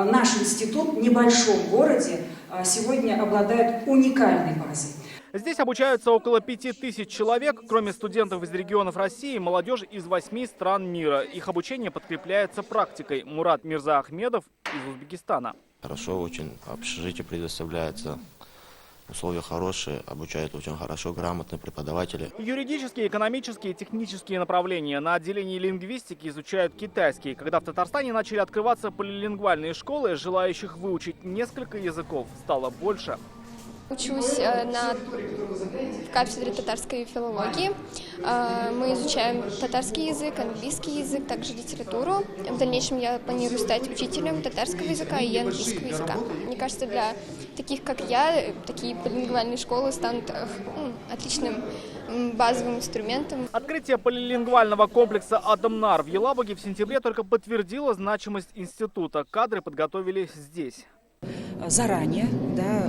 наш институт в небольшом городе сегодня обладает уникальной базой. Здесь обучаются около 5000 человек. Кроме студентов из регионов России, молодежь из 8 стран мира. Их обучение подкрепляется практикой. Мурат Мирзаахмедов из Узбекистана. Хорошо очень, общежитие предоставляется, условия хорошие, обучают очень хорошо, грамотные преподаватели. Юридические, экономические и технические направления. На отделении лингвистики изучают китайский. Когда в Татарстане начали открываться полилингвальные школы, желающих выучить несколько языков стало больше. Учусь в кафедре татарской филологии. Мы изучаем татарский язык, английский язык, также литературу. В дальнейшем я планирую стать учителем татарского языка и английского языка. Мне кажется, для таких, как я, такие полилингвальные школы станут отличным базовым инструментом. Открытие полилингвального комплекса «Адамнар» в Елабуге в сентябре только подтвердило значимость института. Кадры подготовили здесь. Заранее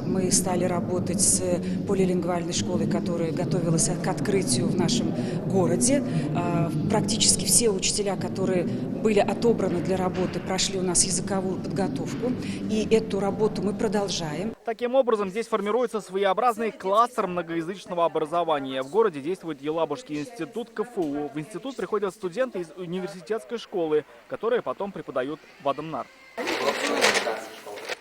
мы стали работать с полилингвальной школой, которая готовилась к открытию в нашем городе. Практически все учителя, которые были отобраны для работы, прошли у нас языковую подготовку. И эту работу мы продолжаем. Таким образом, здесь формируется своеобразный кластер многоязычного образования. В городе действует Елабужский институт КФУ. В институт приходят студенты из университетской школы, которые потом преподают в Адамнар.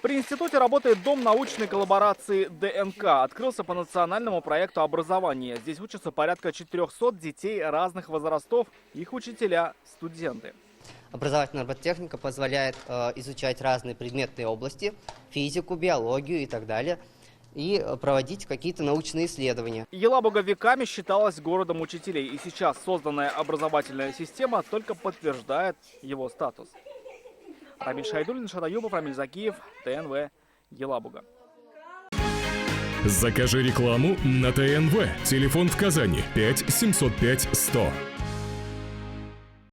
При институте работает Дом научной коллаборации ДНК. Открылся по национальному проекту образования. Здесь учатся порядка 400 детей разных возрастов. Их учителя – студенты. Образовательная робототехника позволяет изучать разные предметные области, физику, биологию и так далее, и проводить какие-то научные исследования. Елабуга веками считалась городом учителей. И сейчас созданная образовательная система только подтверждает его статус. Рамиль Шайдуллин, Шатаюбов, Рамиль Закиев, ТНВ, Елабуга. Закажи рекламу на ТНВ. Телефон в Казани 5 705 100.